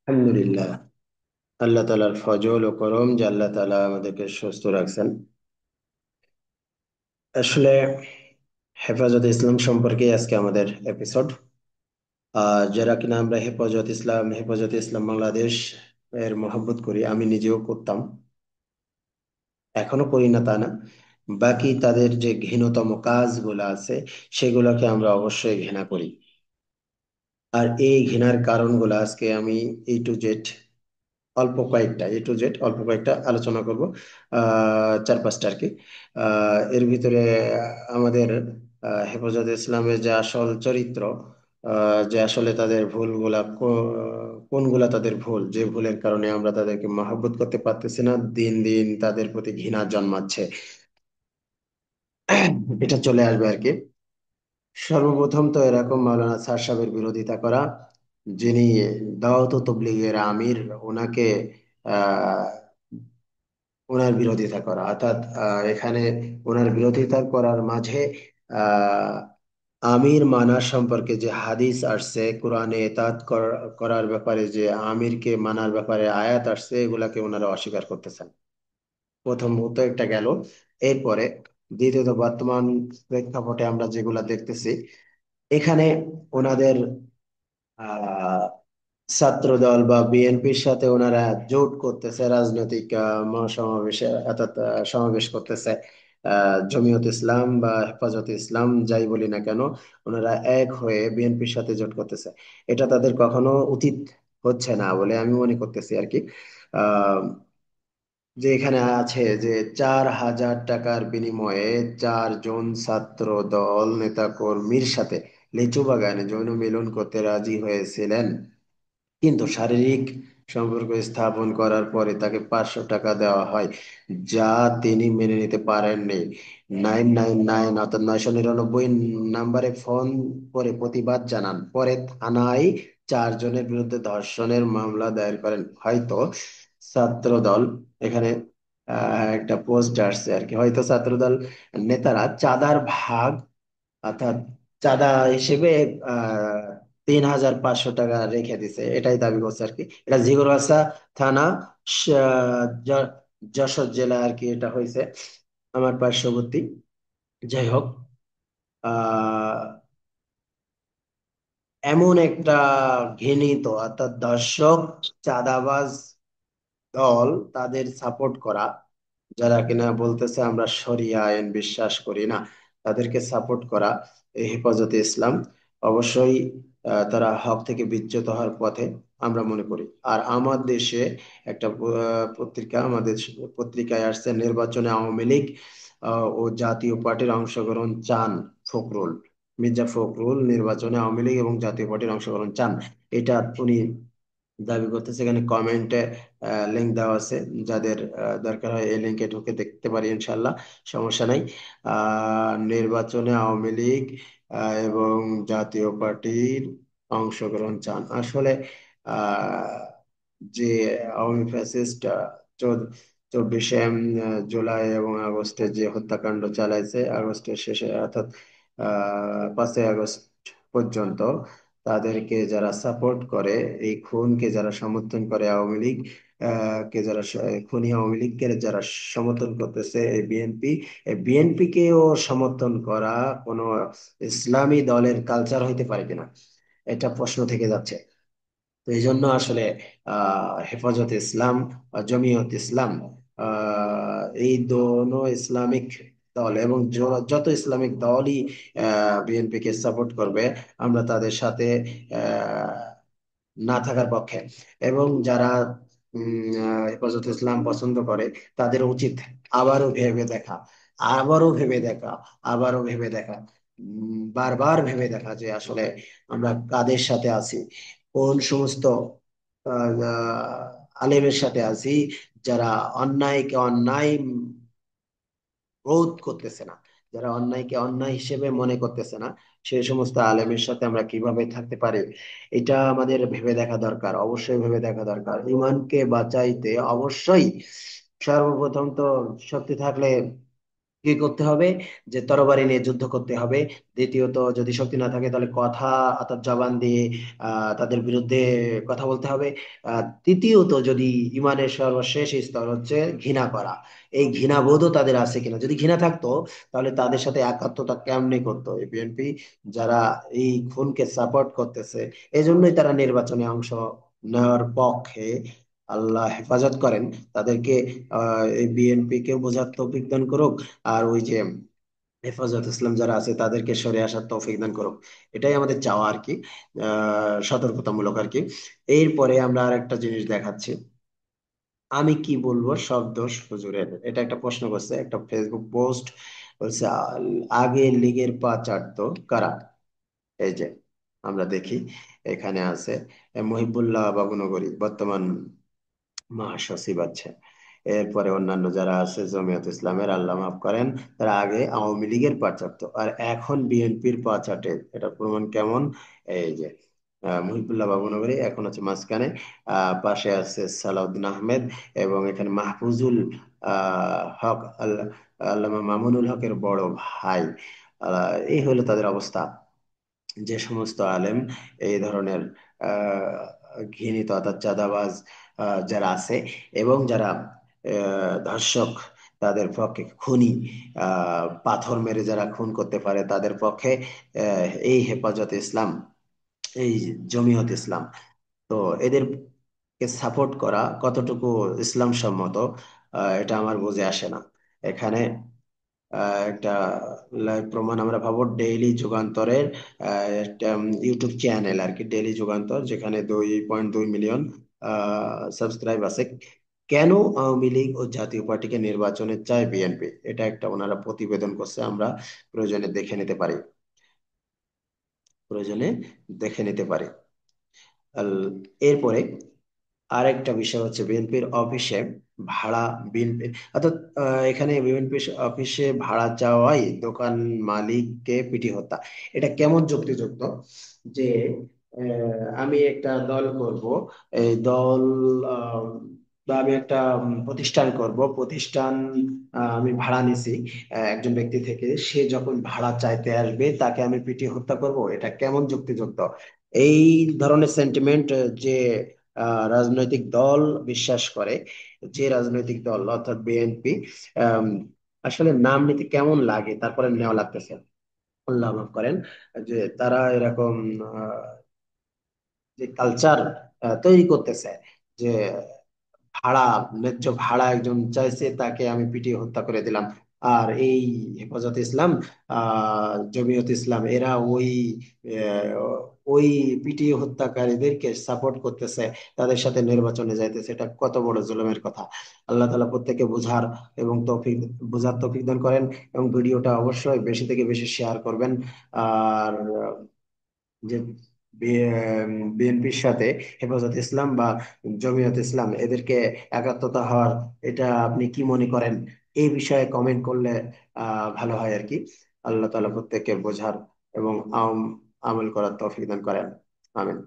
আলহামদুলিল্লাহ। আল্লাহ তালার ফজল ও করম যে আল্লাহ তালা আমাদেরকে সুস্থ রাখছেন। আসলে হেফাজতে ইসলাম সম্পর্কে আজকে আমাদের এপিসোড। যারা কিনা আমরা হেফাজতে ইসলাম বাংলাদেশ এর মহব্বত করি, আমি নিজেও করতাম, এখনো করি না তা না। বাকি তাদের যে ঘৃণতম কাজগুলো আছে সেগুলোকে আমরা অবশ্যই ঘৃণা করি। আর এই ঘৃণার কারণগুলো আজকে আমি এ টু জেড অল্প কয়েকটা আলোচনা করব। 4-5টা আর কি। এর ভিতরে আমাদের হেফাজতে ইসলামের যে আসল চরিত্র, যে আসলে তাদের ভুলগুলা কোনগুলা তাদের ভুল, যে ভুলের কারণে আমরা তাদেরকে মহব্বত করতে পারতেছি না, দিন দিন তাদের প্রতি ঘৃণা জন্মাচ্ছে, এটা চলে আসবে আর কি। সর্বপ্রথম তো এরকম মাওলানা স্যার সাহেবের বিরোধিতা করা, যিনি দাওয়াত ও তবলিগের আমির, ওনাকে আহ ওনার বিরোধিতা করা, অর্থাৎ এখানে ওনার বিরোধিতা করার মাঝে আহ আমির মানার সম্পর্কে যে হাদিস আসছে, কোরআনে এতাত করার ব্যাপারে যে আমিরকে মানার ব্যাপারে আয়াত আসছে, এগুলাকে ওনারা অস্বীকার করতেছেন। প্রথমত একটা গেল। এরপরে দ্বিতীয়ত, বর্তমান প্রেক্ষাপটে আমরা যেগুলা দেখতেছি, এখানে ওনাদের আহ ছাত্র দল বা বিএনপির সাথে ওনারা জোট করতেছে, রাজনৈতিক মহাসমাবেশে, অর্থাৎ সমাবেশ করতেছে। জমিয়ত ইসলাম বা হেফাজত ইসলাম যাই বলি না কেন, ওনারা এক হয়ে বিএনপির সাথে জোট করতেছে। এটা তাদের কখনো উচিত হচ্ছে না বলে আমি মনে করতেছি আর কি। আহ যে এখানে আছে যে 4,000 টাকার বিনিময়ে 4 জন ছাত্র দল নেতা কর্মীর সাথে লিচু বাগানে যৌন মিলন করতে রাজি হয়েছিলেন, কিন্তু শারীরিক সম্পর্ক স্থাপন করার পরে তাকে 500 টাকা দেওয়া হয়, যা তিনি মেনে নিতে পারেননি। 999 অর্থাৎ 999 নাম্বারে ফোন করে প্রতিবাদ জানান। পরে থানায় 4 জনের বিরুদ্ধে ধর্ষণের মামলা দায়ের করেন। হয়তো ছাত্রদল, এখানে একটা পোস্ট আসছে আর কি, হয়তো ছাত্রদল নেতারা চাঁদার ভাগ, অর্থাৎ চাঁদা হিসেবে 3,500 টাকা রেখে দিছে, এটাই দাবি করছে আর কি। এটা জিগুরগাছা থানা, য- যশোর জেলা আর কি এটা হয়েছে, আমার পার্শ্ববর্তী। যাই হোক, আহ এমন একটা ঘৃণিত অর্থাৎ দর্শক চাঁদাবাজ দল, তাদের সাপোর্ট করা, যারা কিনা বলতেছে আমরা শরিয়া আইন বিশ্বাস করি না, তাদেরকে সাপোর্ট করা এই হেফাজতে ইসলাম অবশ্যই তারা হক থেকে বিচ্যুত হওয়ার পথে, আমরা মনে করি। আর আমার দেশে একটা আমাদের পত্রিকায় আসছে, নির্বাচনে আওয়ামী লীগ ও জাতীয় পার্টির অংশগ্রহণ চান ফখরুল, মির্জা ফখরুল নির্বাচনে আওয়ামী লীগ এবং জাতীয় পার্টির অংশগ্রহণ চান, এটা উনি দাবি করতেছে। এখানে কমেন্টে লিংক দেওয়া আছে, যাদের দরকার হয় এই লিংকে ঢুকে দেখতে পারি, ইনশাল্লাহ, সমস্যা নাই। নির্বাচনে আওয়ামী লীগ এবং জাতীয় পার্টির অংশগ্রহণ চান। আসলে আহ, যে আওয়ামী ফ্যাসিস্ট 24শে জুলাই এবং আগস্টে যে হত্যাকাণ্ড চালাইছে, আগস্টের শেষে অর্থাৎ 5ই আগস্ট পর্যন্ত, তাদেরকে যারা সাপোর্ট করে, এই খুনকে যারা সমর্থন করে, আওয়ামী লীগ খুনি আওয়ামী লীগকে যারা সমর্থন করতেছে, এই বিএনপি কেও সমর্থন করা কোনো ইসলামী দলের কালচার হইতে পারে কিনা, এটা প্রশ্ন থেকে যাচ্ছে। তো এই জন্য আসলে হেফাজত ইসলাম বা জমিয়ত ইসলাম, এই দোনো ইসলামিক দল এবং যত ইসলামিক দলই বিএনপি কে সাপোর্ট করবে, আমরা তাদের সাথে আহ, না থাকার পক্ষে। এবং যারা হেফাজত ইসলাম পছন্দ করে, তাদের উচিত আবারও ভেবে দেখা, আবারও ভেবে দেখা, আবারও ভেবে দেখা, বারবার ভেবে দেখা যে আসলে আমরা কাদের সাথে আছি, কোন সমস্ত আলেমের সাথে আছি, যারা অন্যায়কে অন্যায় রোধ করতেছে না, যারা অন্যায়কে অন্যায় হিসেবে মনে করতেছে না, সেই সমস্ত আলেমের সাথে আমরা কিভাবে থাকতে পারি, এটা আমাদের ভেবে দেখা দরকার, অবশ্যই ভেবে দেখা দরকার। ইমানকে বাঁচাইতে অবশ্যই সর্বপ্রথম তো শক্তি থাকলে কি করতে হবে, যে তরবারি নিয়ে যুদ্ধ করতে হবে। দ্বিতীয়ত, যদি শক্তি না থাকে তাহলে কথা অর্থাৎ জবান দিয়ে তাদের বিরুদ্ধে কথা বলতে হবে। তৃতীয়ত, যদি ইমানের সর্বশেষ স্তর হচ্ছে ঘৃণা করা। এই ঘৃণাবোধও তাদের আছে কিনা, যদি ঘৃণা থাকতো তাহলে তাদের সাথে একাত্মতা কেমনে করতো এই বিএনপি, যারা এই খুনকে সাপোর্ট করতেছে। এজন্যই তারা নির্বাচনে অংশ নেওয়ার পক্ষে। আল্লাহ হেফাজত করেন তাদেরকে। এই বিএনপি কে বোঝার তৌফিক দান করুক। আর ওই যে হেফাজত ইসলাম যারা আছে তাদেরকে সরে আসার তৌফিক দান করুক। এটাই আমাদের চাওয়া আর কি, সতর্কতামূলক আর কি। এরপরে আমরা আর একটা জিনিস দেখাচ্ছি। আমি কি বলবো সব দোষ হুজুরের, এটা একটা প্রশ্ন করছে একটা ফেসবুক পোস্ট। বলছে আগে লীগের পা চাটতো কারা? এই যে আমরা দেখি, এখানে আছে মহিবুল্লাহ বাবুনগরী, বর্তমান মহাসচিব আছে। এরপরে অন্যান্য যারা আছে জমিয়ত ইসলামের, আল্লাহ মাফ করেন, তারা আগে আওয়ামী লীগের পা চাটতো আর এখন বিএনপির পা চাটে। এটা প্রমাণ কেমন? এই যে মহিবুল্লাহ বাবুনগরী এখন আছে মাঝখানে, পাশে আছে সালাউদ্দিন আহমেদ, এবং এখানে মাহফুজুল হক আল্লামা মামুনুল হকের বড় ভাই। এই হলো তাদের অবস্থা। যে সমস্ত আলেম এই ধরনের ঘৃণিত অর্থাৎ চাঁদাবাজ যারা আছে, এবং যারা ধর্ষক, তাদের পক্ষে খুনি, পাথর মেরে যারা খুন করতে পারে তাদের পক্ষে এই হেফাজত ইসলাম, এই জমিয়ত ইসলাম। তো এদেরকে সাপোর্ট করা কতটুকু ইসলাম সম্মত, এটা আমার বুঝে আসে না। এখানে একটা লাইভ প্রমাণ আমরা পাবো ডেইলি যুগান্তরের একটা ইউটিউব চ্যানেল আর কি, ডেইলি যুগান্তর, যেখানে 2.2 মিলিয়ন সাবস্ক্রাইব আছে। কেন আওয়ামী লীগ ও জাতীয় পার্টিকে নির্বাচনে চায় বিএনপি, এটা একটা ওনারা প্রতিবেদন করছে, আমরা প্রয়োজনে দেখে নিতে পারি, প্রয়োজনে দেখে নিতে পারি। এরপরে আরেকটা বিষয় হচ্ছে বিএনপির অফিসে ভাড়া, বিএনপি অর্থাৎ এখানে বিএনপি অফিসে ভাড়া চাওয়াই দোকান মালিককে পিটি হত্যা। এটা কেমন যুক্তিযুক্ত যে আমি একটা দল করব, এই দল আহ, বা আমি একটা প্রতিষ্ঠান করব, প্রতিষ্ঠান আমি ভাড়া নিছি একজন ব্যক্তি থেকে, সে যখন ভাড়া চাইতে আসবে তাকে আমি পিটি হত্যা করব, এটা কেমন যুক্তিযুক্ত? এই ধরনের সেন্টিমেন্ট যে রাজনৈতিক দল বিশ্বাস করে, যে রাজনৈতিক দল অর্থাৎ বিএনপি, আসলে নাম নিতে কেমন লাগে তারপরে নেওয়া লাগতেছে। আল্লাহ মাফ করেন, যে তারা এরকম যে কালচার তৈরি করতেছে, যে ভাড়া, ন্যায্য ভাড়া একজন চাইছে তাকে আমি পিটিয়ে হত্যা করে দিলাম। আর এই হেফাজত ইসলাম, জমিয়ত ইসলাম, এরা ওই পিটিয়ে হত্যাকারীদেরকে সাপোর্ট করতেছে, তাদের সাথে নির্বাচনে যাইতেছে। এটা কত বড় জুলুমের কথা! আল্লাহ তাআলা প্রত্যেককে বুঝার এবং বুঝার তৌফিক দান করেন। এবং ভিডিওটা অবশ্যই বেশি থেকে বেশি শেয়ার করবেন। আর যে বিএনপির সাথে হেফাজত ইসলাম বা জমিয়ত ইসলাম, এদেরকে একাত্মতা হওয়ার, এটা আপনি কি মনে করেন? এই বিষয়ে কমেন্ট করলে ভালো হয় আর কি। আল্লাহ তাআলা প্রত্যেককে বোঝার এবং আমল করার তৌফিক দান করেন। আমিন।